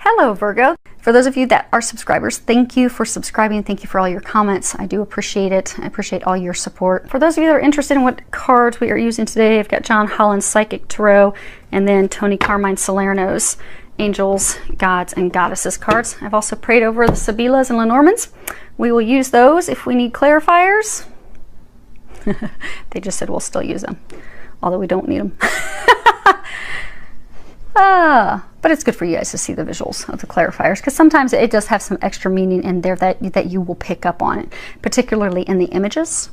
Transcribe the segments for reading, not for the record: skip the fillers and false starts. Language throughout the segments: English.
Hello Virgo. For those of you that are subscribers, thank you for subscribing. Thank you for all your comments. I do appreciate it. I appreciate all your support. For those of you that are interested in what cards we are using today, I've got John Holland's Psychic Tarot and then Tony Carmine Salerno's Angels, Gods, and Goddesses cards. I've also prayed over the Sibylas and Lenormands. We will use those if we need clarifiers. They just said we'll still use them, although we don't need them. But it's good for you guys to see the visuals of the clarifiers, because sometimes it does have some extra meaning in there that you will pick up on it, particularly in the images.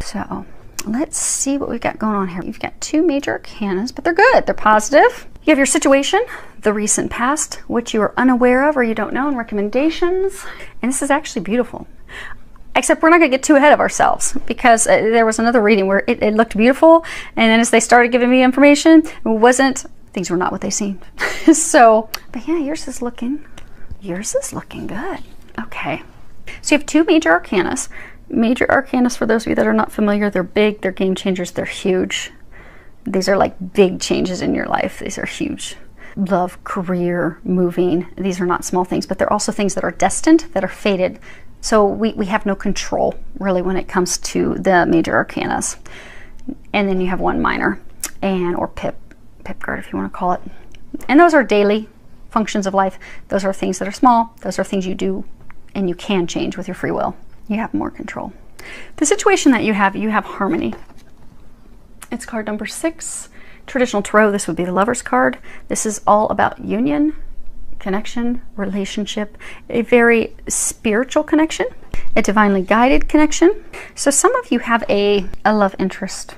So let's see what we've got going on here. You've got two major arcanas, but they're good. They're positive. You have your situation, the recent past, what you are unaware of or you don't know, and recommendations. And this is actually beautiful. Except we're not going to get too ahead of ourselves, because there was another reading where it looked beautiful, and then as they started giving me information, things were not what they seemed. So, but yeah, yours is looking good. Okay. So you have two major arcanas. Major arcanas, for those of you that are not familiar, they're big, they're game changers, they're huge. These are like big changes in your life. These are huge. Love, career, moving. These are not small things, but they're also things that are destined, that are fated. So we have no control really when it comes to the major arcanas. And then you have one minor or pip card, if you want to call it. And those are daily functions of life. Those are things that are small. Those are things you do and you can change with your free will. You have more control. The situation that you have harmony. It's card number 6. Traditional tarot, this would be the Lover's card. This is all about union, connection, relationship, a very spiritual connection, a divinely guided connection. So some of you have a love interest,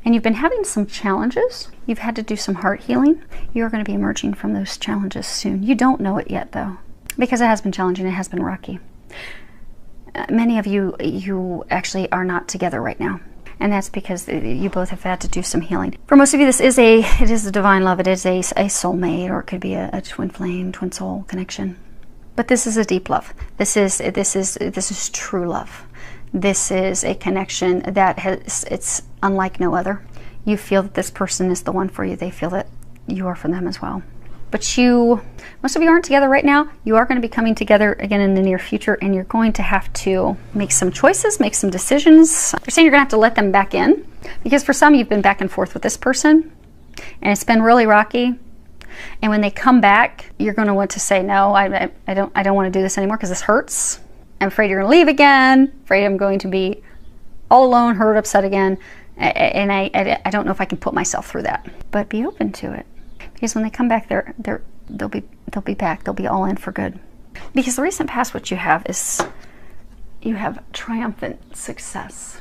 and you've been having some challenges. You've had to do some heart healing. You're going to be emerging from those challenges soon. You don't know it yet, though, because it has been challenging. It has been rocky. Many of you actually are not together right now, and that's because you both have had to do some healing. For most of you, it is a divine love. It is a soulmate, or it could be a twin flame, twin soul connection. But this is a deep love. This is true love. This is a connection that it's unlike no other. You feel that this person is the one for you. They feel that you are for them as well. But most of you aren't together right now. You are going to be coming together again in the near future, and you're going to have to make some choices, make some decisions. They're saying you're going to have to let them back in, because for some, you've been back and forth with this person, and it's been really rocky. And when they come back, you're going to want to say, no, I don't want to do this anymore because this hurts. I'm afraid you're going to leave again. Afraid I'm going to be all alone, hurt, upset again. And I don't know if I can put myself through that. But be open to it, because when they come back, they'll be back. They'll be all in for good. Because the recent past, what you have is you have triumphant success.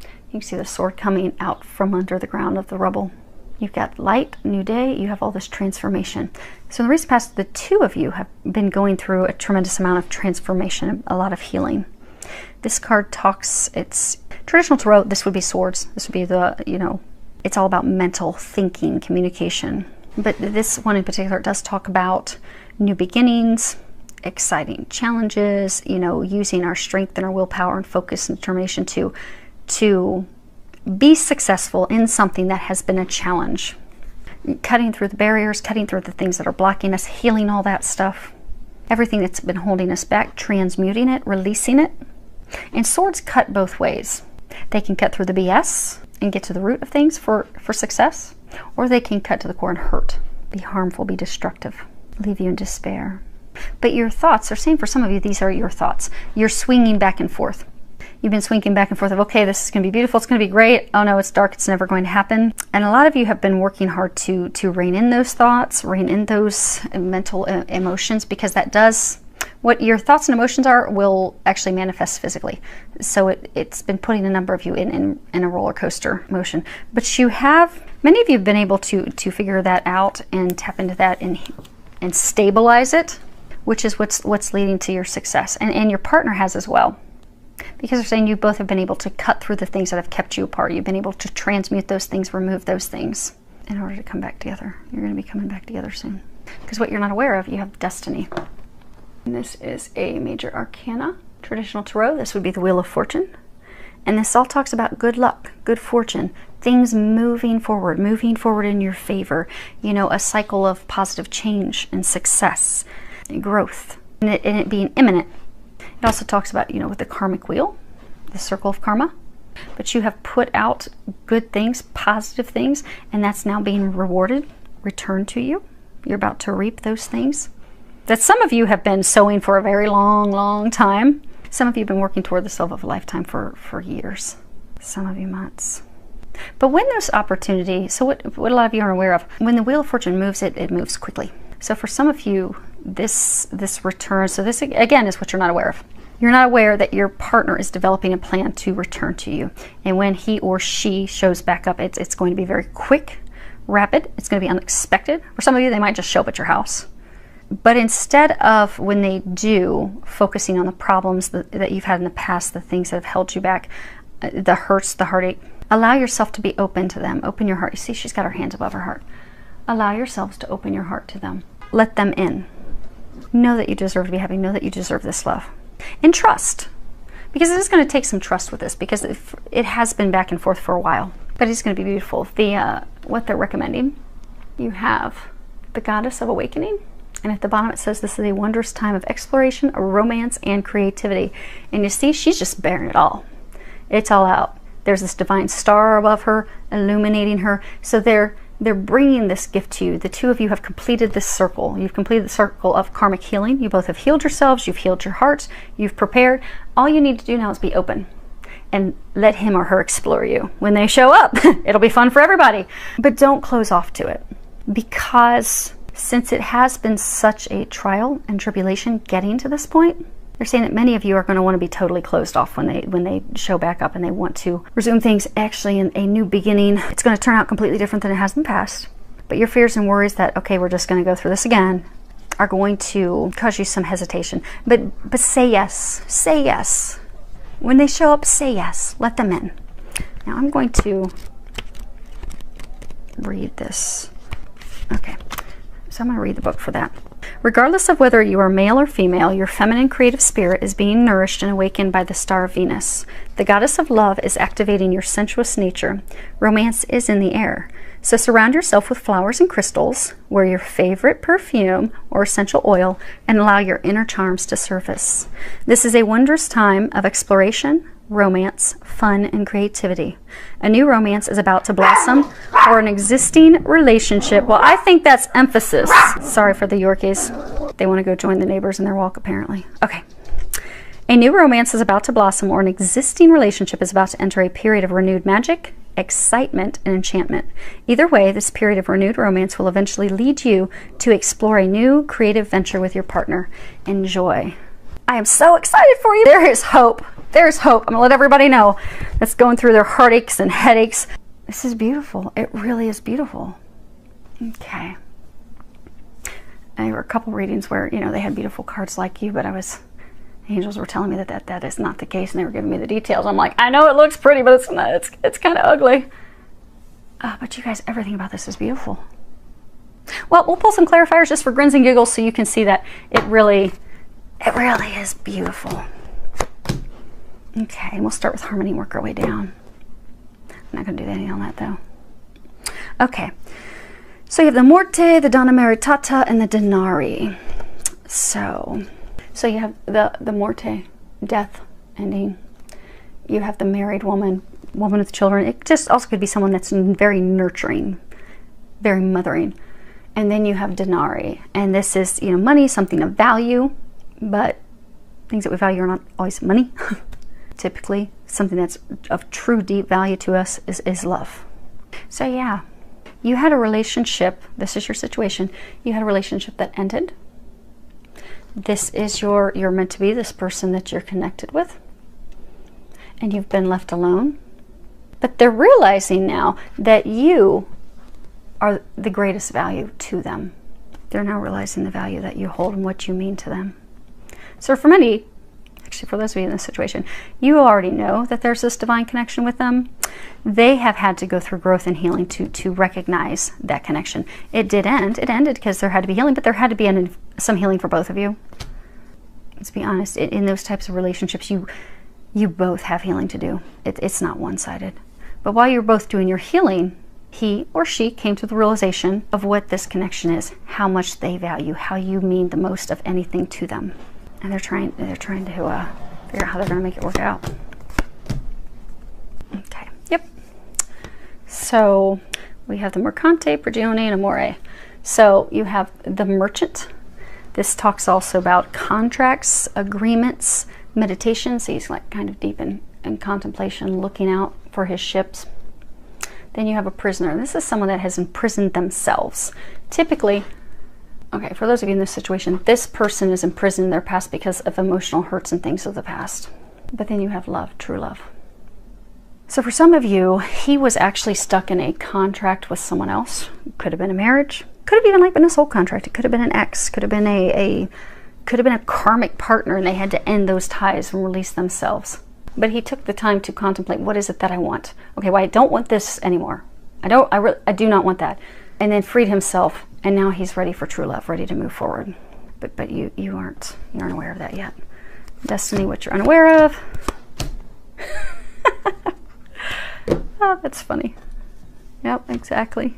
You can see the sword coming out from under the ground of the rubble. You've got light, new day. You have all this transformation. So in the recent past, the two of you have been going through a tremendous amount of transformation, a lot of healing. This card talks, it's traditional tarot. This would be swords. This would be it's all about mental thinking, communication. But this one in particular does talk about new beginnings, exciting challenges, using our strength and our willpower and focus and determination to be successful in something that has been a challenge. Cutting through the barriers, cutting through the things that are blocking us, healing all that stuff. Everything that's been holding us back, transmuting it, releasing it. And swords cut both ways. They can cut through the BS and get to the root of things for success, or they can cut to the core and hurt, be harmful, be destructive, leave you in despair. But your thoughts are saying, for some of you, these are your thoughts. You're swinging back and forth. You've been swinging back and forth of, okay, this is going to be beautiful, it's going to be great. Oh no, it's dark, it's never going to happen. And a lot of you have been working hard to rein in those thoughts, rein in those mental emotions, because that does, what your thoughts and emotions are will actually manifest physically. So it's been putting a number of you in a roller coaster motion. But many of you have been able to figure that out and tap into that and stabilize it, which is what's leading to your success. And your partner has as well. Because they're saying you both have been able to cut through the things that have kept you apart. You've been able to transmute those things, remove those things in order to come back together. You're going to be coming back together soon. Because what you're not aware of, you have destiny. And this is a major arcana. Traditional tarot, this would be the Wheel of Fortune. And this all talks about good luck, good fortune, things moving forward in your favor. A cycle of positive change and success. growth, and it being imminent. It also talks about, you know, with the karmic wheel, the circle of karma. But you have put out good things, positive things, and that's now being rewarded, returned to you. You're about to reap those things that some of you have been sowing for a very long, long time. Some of you have been working toward the love of a lifetime for years. Some of you months. But when there's opportunity, so what a lot of you aren't aware of, when the Wheel of Fortune moves, it moves quickly. So for some of you, this return, so this again is what you're not aware of. You're not aware that your partner is developing a plan to return to you. And when he or she shows back up, it's going to be very quick, rapid. It's going to be unexpected. For some of you, they might just show up at your house. But instead of, when they do, focusing on the problems that you've had in the past, the things that have held you back, the hurts, the heartache, allow yourself to be open to them. Open your heart. You see, she's got her hands above her heart. Allow yourselves to open your heart to them. Let them in. Know that you deserve to be happy. Know that you deserve this love. And trust, because it is going to take some trust with this, because it has been back and forth for a while, but it's going to be beautiful. What they're recommending, you have the Goddess of Awakening, and at the bottom it says this is a wondrous time of exploration, romance, and creativity. And you see, she's just bearing it all. It's all out. There's this divine star above her, illuminating her. So they're bringing this gift to you. The two of you have completed this circle. You've completed the circle of karmic healing. You both have healed yourselves. You've healed your hearts. You've prepared. All you need to do now is be open and let him or her explore you. When they show up, it'll be fun for everybody. But don't close off to it, because since it has been such a trial and tribulation getting to this point, they're saying that many of you are going to want to be totally closed off when they show back up and they want to resume things actually in a new beginning. It's going to turn out completely different than it has in the past. But your fears and worries that, okay, we're just going to go through this again, are going to cause you some hesitation. But say yes. Say yes. When they show up, say yes. Let them in. Now I'm going to read this. Okay. So I'm going to read the book for that. Regardless of whether you are male or female, your feminine creative spirit is being nourished and awakened by the star of Venus. The goddess of love is activating your sensuous nature. Romance is in the air. So surround yourself with flowers and crystals, wear your favorite perfume or essential oil, and allow your inner charms to surface. This is a wondrous time of exploration, romance, fun, and creativity. A new romance is about to blossom, or an existing relationship. Well, I think that's emphasis. Sorry for the Yorkies. They want to go join the neighbors in their walk, apparently. Okay. A new romance is about to blossom, or an existing relationship is about to enter a period of renewed magic, excitement, and enchantment. Either way, this period of renewed romance will eventually lead you to explore a new creative venture with your partner. Enjoy. I am so excited for you. There is hope. There's hope. I'm going to let everybody know that's going through their heartaches and headaches. This is beautiful. It really is beautiful. Okay. There were a couple readings where, you know, they had beautiful cards like you, but the angels were telling me that is not the case, and they were giving me the details. I'm like, I know it looks pretty, but it's not. It's kind of ugly. But you guys, everything about this is beautiful. Well, we'll pull some clarifiers just for grins and giggles so you can see that it really is beautiful. Okay, and we'll start with harmony and work our way down. I'm not going to do anything on that, though. Okay, so you have the Morte, the Donna Maritata, and the Denari. So you have the Morte, death, ending. You have the married woman with children. It just also could be someone that's very nurturing, very mothering. And then you have Denari, and this is, you know, money, something of value, but things that we value are not always money. Typically, something that's of true deep value to us is love. So yeah, you had a relationship, this is your situation, you had a relationship that ended. This is you're meant to be this person that you're connected with, and you've been left alone. But they're realizing now that you are the greatest value to them. They're now realizing the value that you hold and what you mean to them. So for many, actually for those of you in this situation, you already know that there's this divine connection with them. They have had to go through growth and healing to recognize that connection. It did end. It ended because there had to be healing, but there had to be some healing for both of you. Let's be honest, in those types of relationships, you both have healing to do. It's not one-sided. But while you're both doing your healing, he or she came to the realization of what this connection is, how much they value, how you mean the most of anything to them. And they're trying to figure out how they're going to make it work out. Okay, yep. So we have the Mercante, Prigione, and Amore. So you have the Merchant. This talks also about contracts, agreements, meditation. So he's like kind of deep in contemplation, looking out for his ships. Then you have a Prisoner. This is someone that has imprisoned themselves. Typically, okay, for those of you in this situation, this person is imprisoned in their past because of emotional hurts and things of the past. But then you have love, true love. So for some of you, he was actually stuck in a contract with someone else. Could have been a marriage. Could have even like been a soul contract. It could have been an ex. Could have been a karmic partner, and they had to end those ties and release themselves. But he took the time to contemplate, what is it that I want? Okay, well, I don't want this anymore. I do not want that. And then freed himself, and now he's ready for true love, ready to move forward. But you aren't aware of that yet. Destiny, what you're unaware of. Oh, that's funny. Yep, exactly.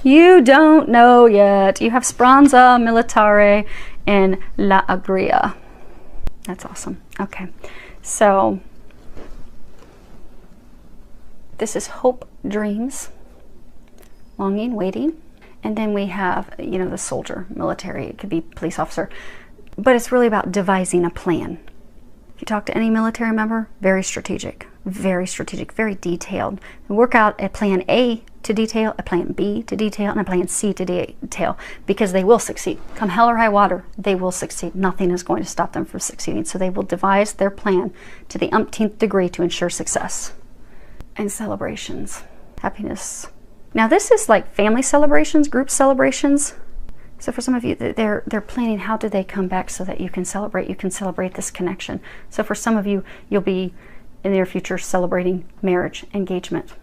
You don't know yet. You have Speranza, Militare, and La Agria. That's awesome. Okay, so this is hope, dreams, longing, waiting. And then we have, you know, the soldier, military. It could be police officer. But it's really about devising a plan. If you talk to any military member, very strategic, very detailed. They work out a plan A to detail, a plan B to detail, and a plan C to detail, because they will succeed. Come hell or high water, they will succeed. Nothing is going to stop them from succeeding. So they will devise their plan to the umpteenth degree to ensure success. And celebrations, happiness. Now this is like family celebrations, group celebrations. So for some of you, they're planning how do they come back so that you can celebrate this connection. So for some of you, you'll be in the near future celebrating marriage, engagement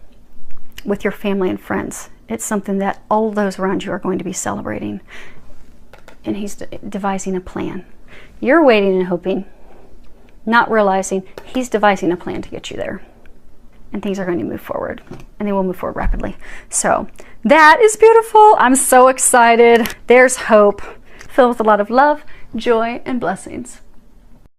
with your family and friends. It's something that all those around you are going to be celebrating. And he's devising a plan. You're waiting and hoping, not realizing he's devising a plan to get you there. And things are going to move forward, and they will move forward rapidly. So that is beautiful. I'm so excited. There's hope, filled with a lot of love, joy, and blessings.